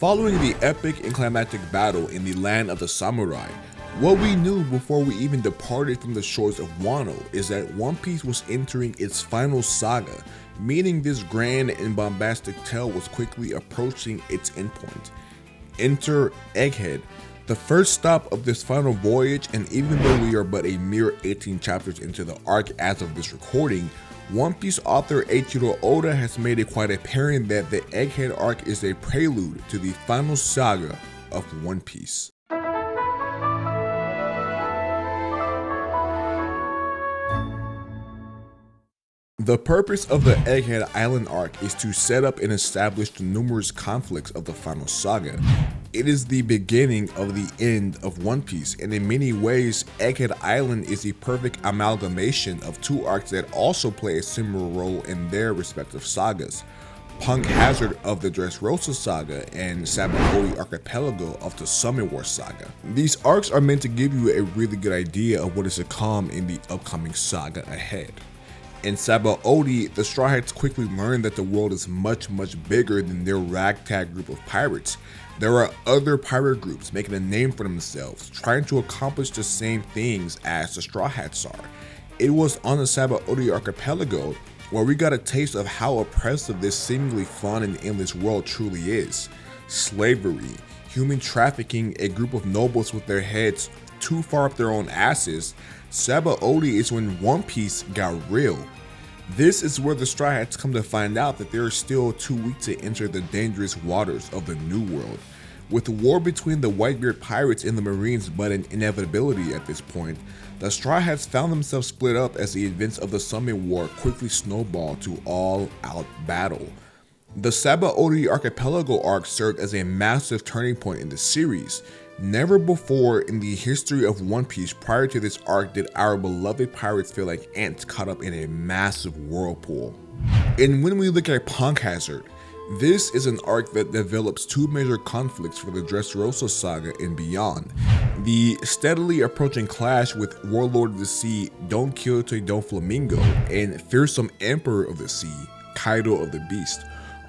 Following the epic and climactic battle in the land of the samurai, what we knew before we even departed from the shores of Wano is that One Piece was entering its final saga, meaning this grand and bombastic tale was quickly approaching its endpoint. Enter Egghead, the first stop of this final voyage, and even though we are but a mere 18 chapters into the arc as of this recording, One Piece author Eiichiro Oda has made it quite apparent that the Egghead arc is a prelude to the final saga of One Piece. The purpose of the Egghead Island arc is to set up and establish the numerous conflicts of the final saga. It is the beginning of the end of One Piece, and in many ways, Egghead Island is the perfect amalgamation of two arcs that also play a similar role in their respective sagas. Punk Hazard of the Dressrosa saga and Sabaody Archipelago of the Summon War saga. These arcs are meant to give you a really good idea of what is to come in the upcoming saga ahead. In Sabaody, the Straw Hats quickly learn that the world is much bigger than their ragtag group of pirates. There are other pirate groups making a name for themselves, trying to accomplish the same things as the Straw Hats are. It was on the Sabaody Archipelago where we got a taste of how oppressive this seemingly fun and endless world truly is. Slavery, human trafficking, a group of nobles with their heads too far up their own asses. Sabaody is when One Piece got real. This is where the Straw Hats come to find out that they are still too weak to enter the dangerous waters of the New World. With the war between the Whitebeard pirates and the Marines but an inevitability at this point, the Straw Hats found themselves split up as the events of the Summon War quickly snowballed to all-out battle. The Sabaody Archipelago arc served as a massive turning point in the series. Never before in the history of One Piece prior to this arc did our beloved pirates feel like ants caught up in a massive whirlpool. And when we look at Punk Hazard, this is an arc that develops two major conflicts for the Dressrosa saga and beyond. The steadily approaching clash with Warlord of the Sea Don Quixote Doflamingo and fearsome Emperor of the Sea Kaido of the Beast.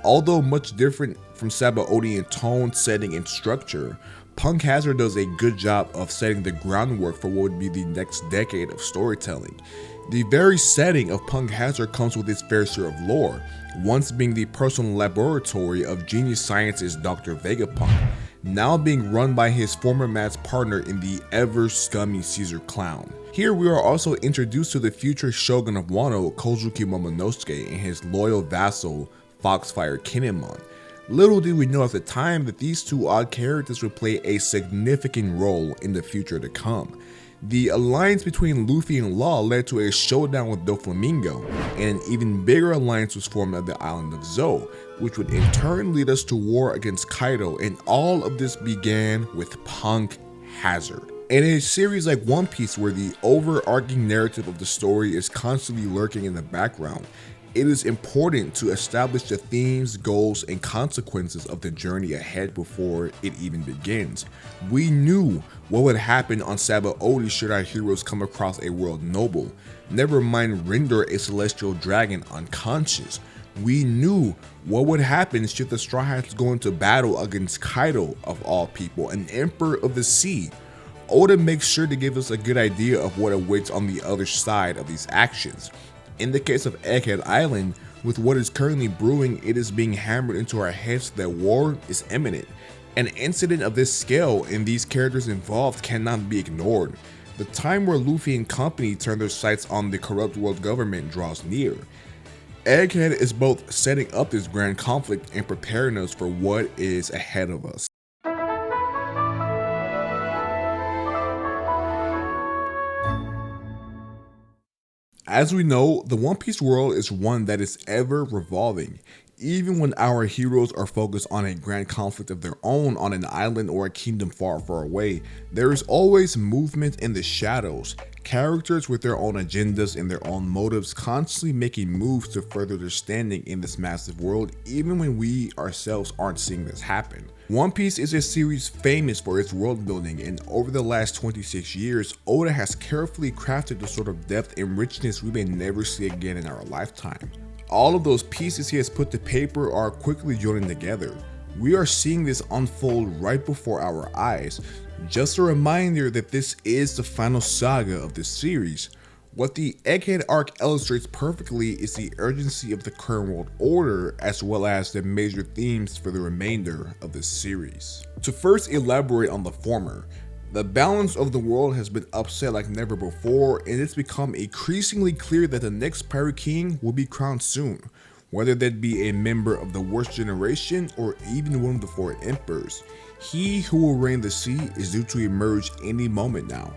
Although much different from Sabaody in tone, setting, and structure, Punk Hazard does a good job of setting the groundwork for what would be the next decade of storytelling. The very setting of Punk Hazard comes with its fair share of lore, once being the personal laboratory of genius scientist Dr. Vegapunk, now being run by his former math partner in the ever scummy Caesar Clown. Here we are also introduced to the future shogun of Wano, Kozuki Momonosuke, and his loyal vassal, Foxfire Kinemon. Little did we know at the time that these two odd characters would play a significant role in the future to come. The alliance between Luffy and Law led to a showdown with Doflamingo, and an even bigger alliance was formed at the island of Zou, which would in turn lead us to war against Kaido, and all of this began with Punk Hazard. In a series like One Piece where the overarching narrative of the story is constantly lurking in the background, it is important to establish the themes, goals, and consequences of the journey ahead before it even begins. We knew what would happen on Sabaody should our heroes come across a world noble, never mind render a celestial dragon unconscious. We knew what would happen should the Straw Hats go into battle against Kaido of all people, an Emperor of the Sea. Oda makes sure to give us a good idea of what awaits on the other side of these actions. In the case of Egghead Island, with what is currently brewing, it is being hammered into our heads that war is imminent. An incident of this scale and these characters involved cannot be ignored. The time where Luffy and company turn their sights on the corrupt world government draws near. Egghead is both setting up this grand conflict and preparing us for what is ahead of us. As we know, the One Piece world is one that is ever revolving. Even when our heroes are focused on a grand conflict of their own on an island or a kingdom far away, there is always movement in the shadows. Characters with their own agendas and their own motives constantly making moves to further their standing in this massive world, even when we ourselves aren't seeing this happen. One Piece is a series famous for its world building, and over the last 26 years, Oda has carefully crafted the sort of depth and richness we may never see again in our lifetime. All of those pieces he has put to paper are quickly joining together. We are seeing this unfold right before our eyes. Just a reminder that this is the final saga of this series. What the Egghead arc illustrates perfectly is the urgency of the current world order, as well as the major themes for the remainder of the series. To first elaborate on the former, the balance of the world has been upset like never before, and it's become increasingly clear that the next Pirate King will be crowned soon, whether that be a member of the worst generation or even one of the four emperors. He who will reign the sea is due to emerge any moment now.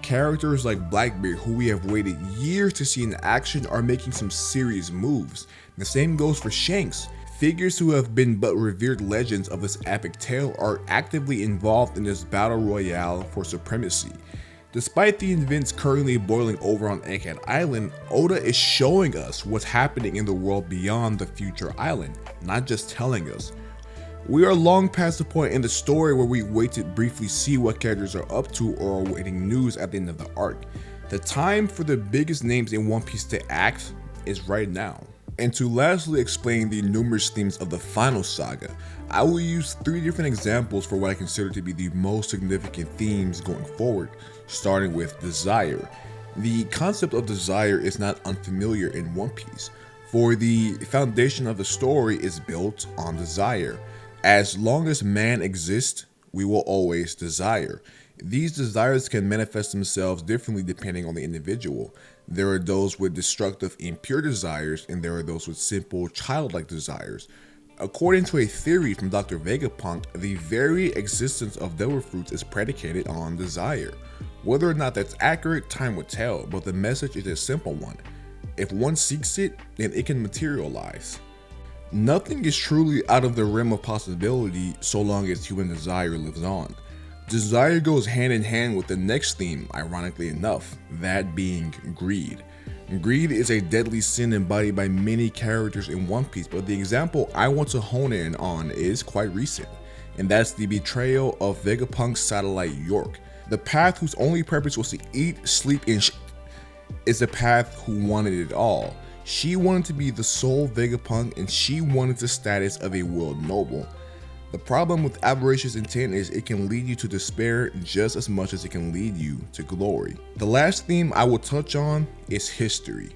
Characters like Blackbeard, who we have waited years to see in action, are making some serious moves. The same goes for Shanks. Figures who have been but revered legends of this epic tale are actively involved in this battle royale for supremacy. Despite the events currently boiling over on Egghead Island, Oda is showing us what's happening in the world beyond the future island, not just telling us. We are long past the point in the story where we wait to briefly see what characters are up to or are waiting news at the end of the arc. The time for the biggest names in One Piece to act is right now. And to lastly explain the numerous themes of the final saga, I will use 3 different examples for what I consider to be the most significant themes going forward, starting with desire. The concept of desire is not unfamiliar in One Piece, for the foundation of the story is built on desire. As long as man exists, we will always desire. These desires can manifest themselves differently depending on the individual. There are those with destructive, impure desires, and there are those with simple, childlike desires. According to a theory from Dr. Vegapunk, the very existence of devil fruits is predicated on desire. Whether or not that's accurate, time will tell, but the message is a simple one. If one seeks it, then it can materialize. Nothing is truly out of the realm of possibility so long as human desire lives on. Desire goes hand in hand with the next theme, ironically enough, that being greed. Greed is a deadly sin embodied by many characters in One Piece, but the example I want to hone in on is quite recent, and that's the betrayal of Vegapunk's satellite York. The path whose only purpose was to eat, sleep, and is the path who wanted it all. She wanted to be the sole Vegapunk, and she wanted the status of a world noble. The problem with avaricious intent is it can lead you to despair just as much as it can lead you to glory. The last theme I will touch on is history.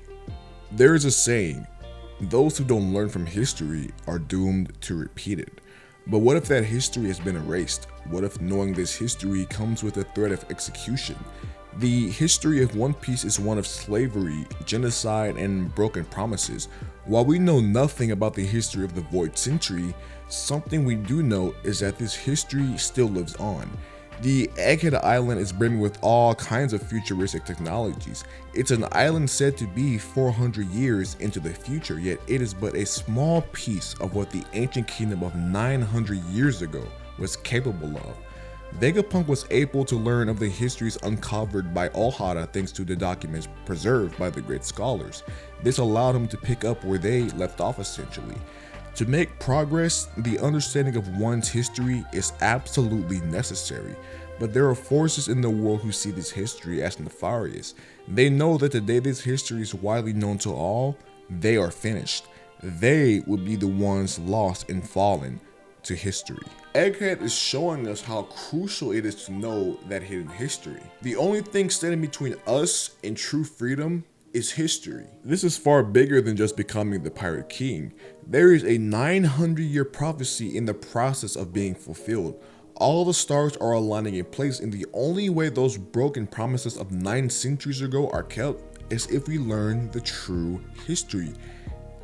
There is a saying, those who don't learn from history are doomed to repeat it. But what if that history has been erased? What if knowing this history comes with a threat of execution? The history of One Piece is one of slavery, genocide, and broken promises. While we know nothing about the history of the Void Century, something we do know is that this history still lives on. The Egghead Island is brimming with all kinds of futuristic technologies. It's an island said to be 400 years into the future, yet it is but a small piece of what the ancient kingdom of 900 years ago was capable of. Vegapunk was able to learn of the histories uncovered by Ohara thanks to the documents preserved by the great scholars. This allowed him to pick up where they left off essentially. To make progress, the understanding of one's history is absolutely necessary, but there are forces in the world who see this history as nefarious. They know that the day this history is widely known to all, they are finished. They would be the ones lost and fallen to history. Egghead is showing us how crucial it is to know that hidden history. The only thing standing between us and true freedom is history. This is far bigger than just becoming the Pirate King. There is a 900-year prophecy in the process of being fulfilled. All the stars are aligning in place, and the only way those broken promises of 9 centuries ago are kept is if we learn the true history.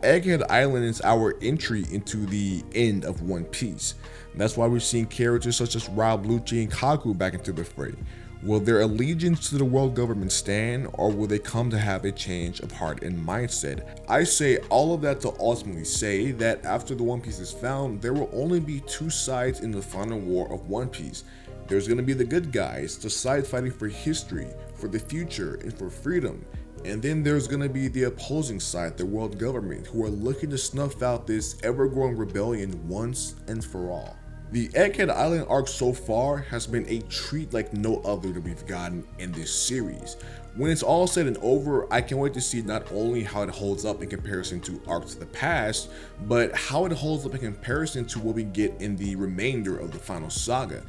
Egghead Island is our entry into the end of One Piece. That's why we're seeing characters such as Rob Lucci and Kaku back into the fray. Will their allegiance to the world government stand, or will they come to have a change of heart and mindset? I say all of that to ultimately say that after the One Piece is found, there will only be 2 sides in the final war of One Piece. There's going to be the good guys, the side fighting for history, for the future, and for freedom. And then there's going to be the opposing side, the world government, who are looking to snuff out this ever-growing rebellion once and for all. The Egghead Island arc so far has been a treat like no other that we've gotten in this series. When it's all said and over, I can't wait to see not only how it holds up in comparison to arcs of the past, but how it holds up in comparison to what we get in the remainder of the final saga.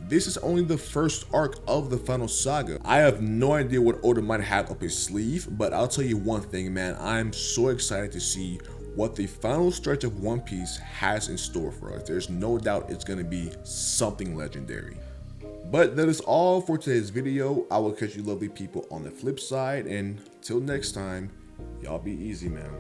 This is only the first arc of the final saga. I have no idea what Oda might have up his sleeve, but I'll tell you one thing, man, I'm so excited to see what the final stretch of One Piece has in store for us. There's no doubt it's going to be something legendary. But that is all for today's video. I will catch you lovely people on the flip side, and till next time, y'all be easy, man.